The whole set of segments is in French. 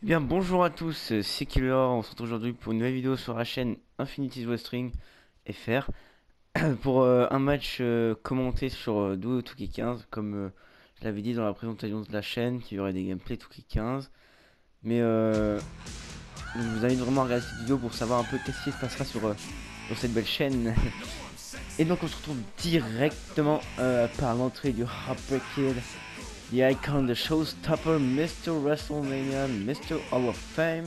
Eh bien, bonjour à tous, c'est Killer. On se retrouve aujourd'hui pour une nouvelle vidéo sur la chaîne Infinity's Wrestling FR pour un match commenté sur Duo 2K15. Comme je l'avais dit dans la présentation de la chaîne, qu'il y aurait des gameplays 2K15. Mais je vous invite vraiment à regarder cette vidéo pour savoir un peu qu'est-ce qui se passera sur cette belle chaîne. Et donc, on se retrouve directement par l'entrée du Harper Kid, The Icon, the Showstopper, Mr. WrestleMania, Mr. Hall of Fame.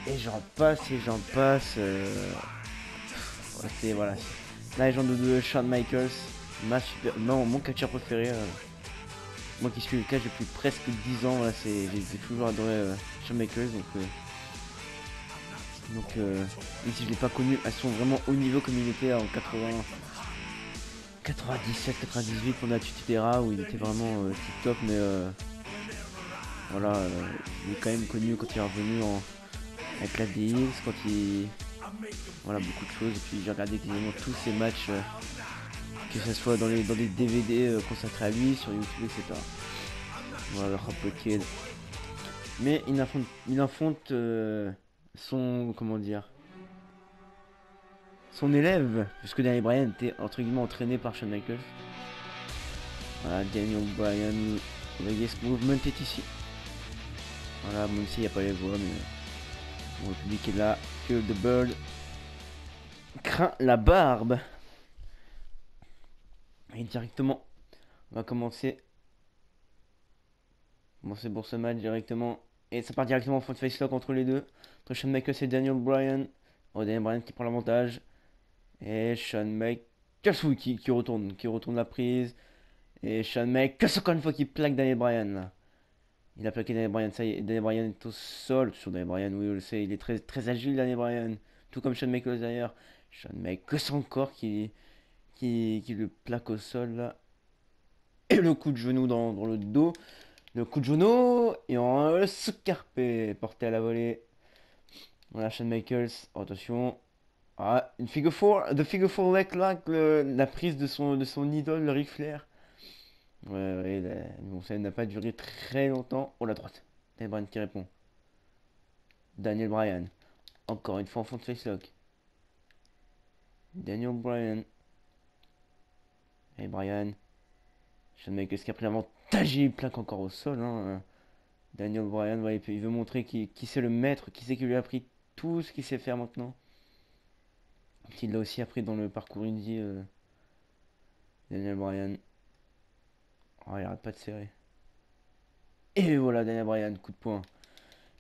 Et j'en passe et j'en passe. Ouais, c'est voilà. La légende de Shawn Michaels, non, mon catcheur préféré. Moi qui suis le catch depuis presque 10 ans, voilà, j'ai toujours adoré Shawn Michaels. Même si je l'ai pas connu à son vraiment haut niveau comme il était en 80, 97, 98 pour la Tutidera où il était vraiment tip top, mais voilà, il est quand même connu quand il est revenu avec la DX, quand il, voilà, beaucoup de choses. Et puis j'ai regardé quasiment tous ses matchs, que ce soit dans les DVD consacrés à lui, sur YouTube, etc. Voilà, le Rap Kid. Mais il affronte son, comment dire, son élève, puisque Daniel Bryan était entre guillemets entraîné par Shawn Michaels. Voilà, Daniel Bryan, Vegas Movement est ici. Voilà, même s'il n'y a pas les voix, mais bon, le public est là. Que The Bird craint la barbe. Et directement, on va commencer pour ce match directement. Et ça part directement en front face lock entre les deux. Entre Shawn Michaels et Daniel Bryan. Oh, Daniel Bryan qui prend l'avantage. Et Shawn Michaels oui, qui retourne la prise. Et Shawn Michaels encore une fois qui plaque Daniel Bryan là. Il a plaqué Daniel Bryan, ça y est, Daniel Bryan est au sol. Sur Daniel Bryan, oui, on le sait, il est très, très agile Daniel Bryan. Tout comme Shawn Michaels d'ailleurs. Shawn Michaels encore qui le plaque au sol là. Et le coup de genou dans le dos. Le coup de genou et en scarpe porté à la volée. Voilà, Shawn Michaels. Oh, attention. Ah, une figure 4. The figure 4 leg lock. La prise de son idole, le Ric Flair. Ouais, ouais, bon, ça n'a pas duré très longtemps. Oh, la droite. Daniel Bryan qui répond. Daniel Bryan. Encore une fois en fond de facelock. Daniel Bryan. Et Bryan. Shawn Michaels qui a pris l'avantage. Il plaque encore au sol. Hein. Daniel Bryan, ouais, il veut montrer qui c'est le maître, qui c'est qui lui a appris tout ce qu'il sait faire maintenant. Il l'a aussi appris dans le parcours indie, Daniel Bryan. Oh, il arrête pas de serrer. Et voilà, Daniel Bryan, coup de poing.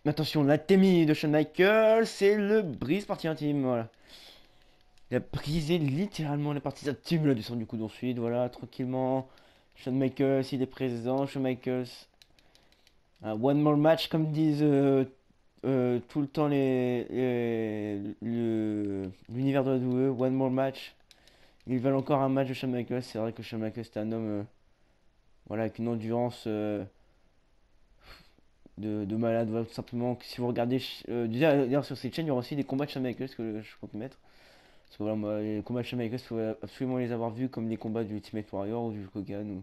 Mais attention, la témie de Shawn Michaels, c'est le brise partie intime, voilà. Il a brisé littéralement la partie intime là, du centre du coup d'ensuite, voilà, tranquillement. Shawn Michaels, il est présent, Shawn Michaels. One more match, comme disent tout le temps l'univers de la WWE, one more match. Ils veulent encore un match de Shawn Michaels. C'est vrai que Shawn Michaels est un homme voilà, avec une endurance de malade. Voilà, tout simplement, si vous regardez, d'ailleurs sur cette chaîne, il y aura aussi des combats de Shawn Michaels que je compte mettre. Parce que voilà, moi, les combats de Shawn Michaels, il faut absolument les avoir vus comme les combats du Ultimate Warrior ou du Hogan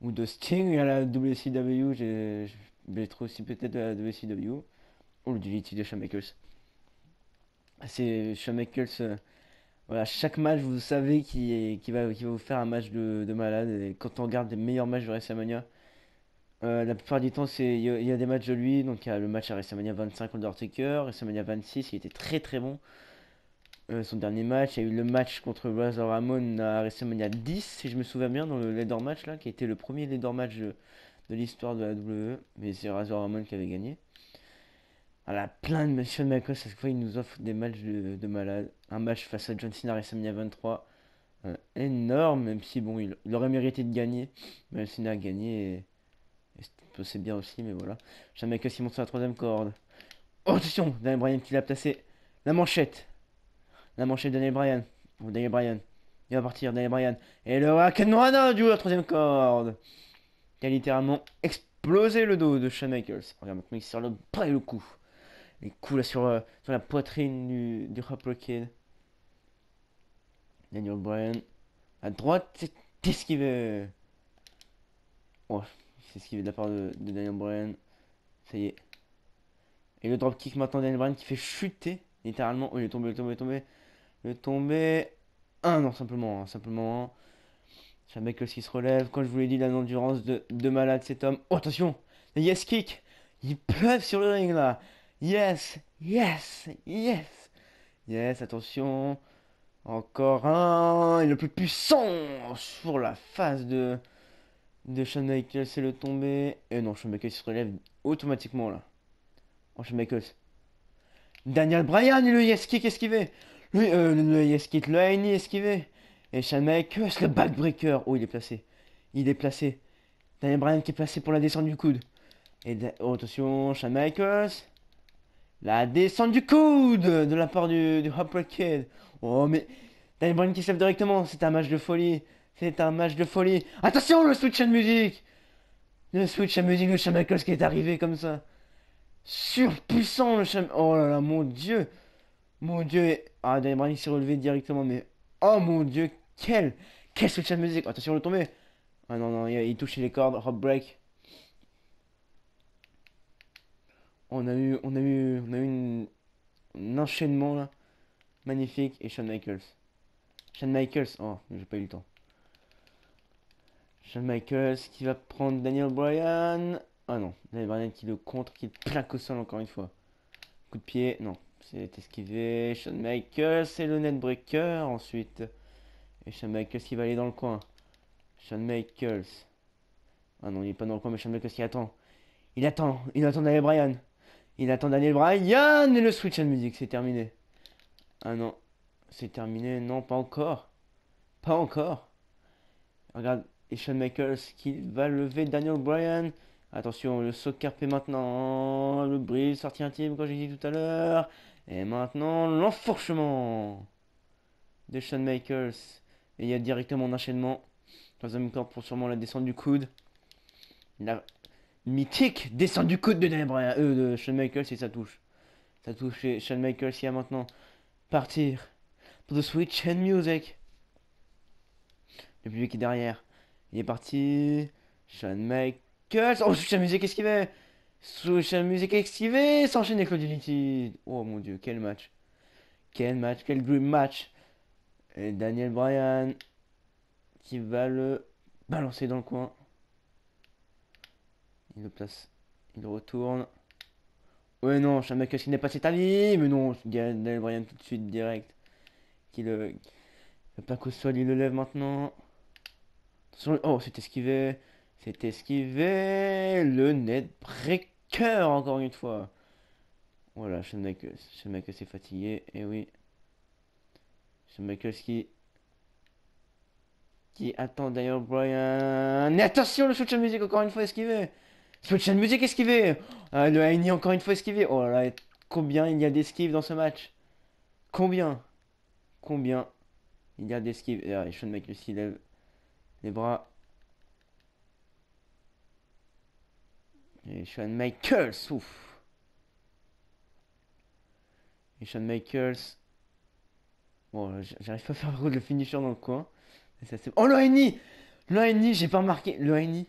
ou de Sting à la WCW. J'ai trouvé aussi peut-être de la WCW. Ou le DDT de Shawn Michaels. C'est Shawn Michaels. Voilà, chaque match, vous savez qu'il va vous faire un match de malade. Et quand on regarde les meilleurs matchs de WrestleMania, la plupart du temps, il y a des matchs de lui. Donc, il y a le match à WrestleMania 25 contre Undertaker, WrestleMania 26, il était très très bon. Son dernier match, il y a eu le match contre Razor Ramon à WrestleMania 10, si je me souviens bien, dans le leader match là, qui était le premier leader match de l'histoire de la WWE. Mais c'est Razor Ramon qui avait gagné. Voilà, plein de Shawn Michaels, à chaque fois il nous offre des matchs de malade. Un match face à John Cena à WrestleMania 23, énorme, même si bon, il aurait mérité de gagner. Mais Cena a gagné c'est bien aussi, mais voilà. Shawn Michaels il monte sur la troisième corde. Oh, attention, Daniel Bryan qui l'a placé. La manchette. La manchette de Daniel Bryan. Bon, Daniel Bryan. Il va partir, Daniel Bryan. Et le Hurricane du la troisième corde. Qui a littéralement explosé le dos de Shawn Michaels. Regarde maintenant il sort le bras et le coup. Les coups là sur la poitrine du Hopper Kid. Daniel Bryan. À droite, c'est esquivé. Oh, c'est esquivé de la part de Daniel Bryan. Ça y est. Et le dropkick maintenant Daniel Bryan qui fait chuter, littéralement. Oh, il est tombé, il est tombé, il est tombé. Il est tombé. Un, non, simplement, simplement un. Shawn Michaels qui se relève. Quand je vous l'ai dit, il a une endurance de malade cet homme. Oh, attention! Le yes kick! Il pleuve sur le ring là! Yes! Yes! Yes! Yes, attention! Encore un! Et le plus puissant sur la face de Shawn Michaels, c'est le tombé. Et non, Shawn Michaels se relève automatiquement là. Oh, Shawn Michaels. Daniel Bryan, le yes kick esquivé. Le yes kick, le Heini esquivé. Et Shawn Michaels, le backbreaker. Oh, il est placé. Il est placé. Daniel Bryan qui est placé pour la descente du coude. Oh, attention, Shawn Michaels. La descente du coude de la part du Heartbreak Kid. Oh, mais Daniel Bryan qui se lève directement. C'est un match de folie. C'est un match de folie. Attention, le switch en musique. Le switch en musique de Shawn Michaels qui est arrivé comme ça. Surpuissant le Shawn. Oh là là, mon dieu. Mon dieu. Ah, Daniel Bryan s'est relevé directement. Mais oh mon dieu. Quel switch en musique. Attention, le tomber. Ah non, non, il touchait les cordes. Heartbreak. On a eu un enchaînement là. Magnifique. Et Shawn Michaels. Shawn Michaels. Oh, j'ai pas eu le temps. Shawn Michaels qui va prendre Daniel Bryan. Ah non, Daniel Bryan qui le contre, qui le plaque au sol encore une fois. Coup de pied, non, c'est esquivé. Shawn Michaels et le netbreaker ensuite. Et Shawn Michaels qui va aller dans le coin. Shawn Michaels. Ah non, il est pas dans le coin, mais Shawn Michaels qui attend. Il attend Daniel Bryan. Il attend Daniel Bryan et le switch en musique, c'est terminé. Ah non, c'est terminé, non, pas encore. Pas encore. Regarde, et Shawn Michaels qui va lever Daniel Bryan. Attention, le saut carpé maintenant. Le brise, sortie intime, comme j'ai dit tout à l'heure. Et maintenant, l'enfourchement de Shawn Michaels. Et il y a directement un enchaînement. Troisième corde pour sûrement la descente du coude. La mythique descente du coude de Daniel Bryan, de Shawn Michaels et ça touche. Ça touche et Shawn Michaels qui va maintenant partir pour The Switch and Music. Le public est derrière. Il est parti. Shawn Michaels. Oh, Switch and Music esquivé. Switch and Music esquivé. S'enchaîne avec l'Utility. Oh mon dieu, quel match. Quel match, quel dream match. Et Daniel Bryan qui va le balancer dans le coin. Il le place. Il retourne. Ouais, non, Shawn Michaels qui n'est pas s'établi. Mais non, Daniel Bryan tout de suite direct. Qui le plaque au sol, il le lève maintenant. Oh, c'est esquivé. C'est esquivé. Le net breaker, encore une fois. Voilà, Shawn Michaels. Shawn Michaels est fatigué. Et oui. Shawn Michaels qui attend d'ailleurs Bryan. Et attention, le switch en musique, encore une fois esquivé. Switch en musique esquivé. Ah, le Heini, encore une fois esquivé. Oh là là, combien il y a d'esquives dans ce match? Combien? Combien il y a d'esquives? Et Shawn Michaels il lève les bras. Et Shawn Michaels, ouf. Et Shawn Michaels. Bon, j'arrive pas à faire le finisher dans le coin. Oh, le Heini! Le Heini, j'ai pas remarqué. Le Heini.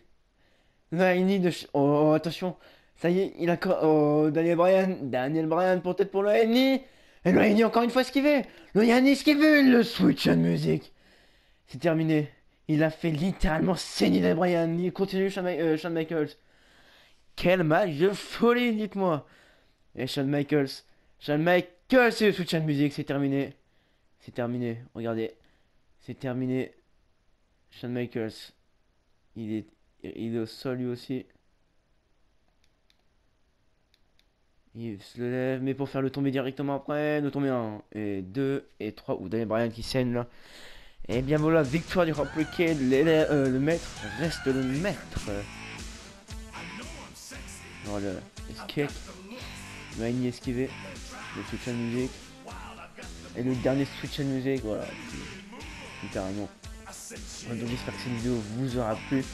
Le Heini de. Oh, attention. Ça y est, il a. Oh, Daniel Bryan. Daniel Bryan, peut-être pour le Heini. Et le Heini, encore une fois, esquivé. Le Heini esquivé. Le switch en musique. C'est terminé. Il a fait littéralement saigner Daniel Bryan. Il continue, Shawn Michaels. Quel match de folie, dites-moi. Et Shawn Michaels. Shawn Michaels, c'est le switch en musique. C'est terminé. C'est terminé. Regardez. C'est terminé. Shawn Michaels. Il est au sol lui aussi. Il se lève, mais pour faire le tomber directement après, le tomber 1 et 2 et 3. Ou Daniel Bryan qui saigne là. Et bien voilà, victoire du Heartbreak Kid. Le maître reste le maître. Voilà, escape. Magni esquivé. Le switch en musique. Et le dernier switch en musique, voilà. Littéralement. Donc j'espère que cette vidéo vous aura plu.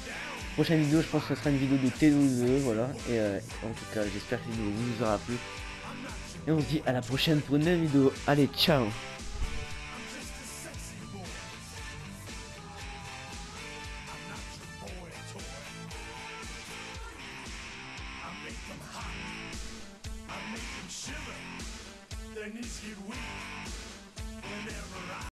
Prochaine vidéo, je pense que ce sera une vidéo de T12, voilà. Et en tout cas, j'espère que cette vidéo vous aura plu. Et on se dit à la prochaine pour une nouvelle vidéo. Allez, ciao! hot. I make them shiver, their knees get weak.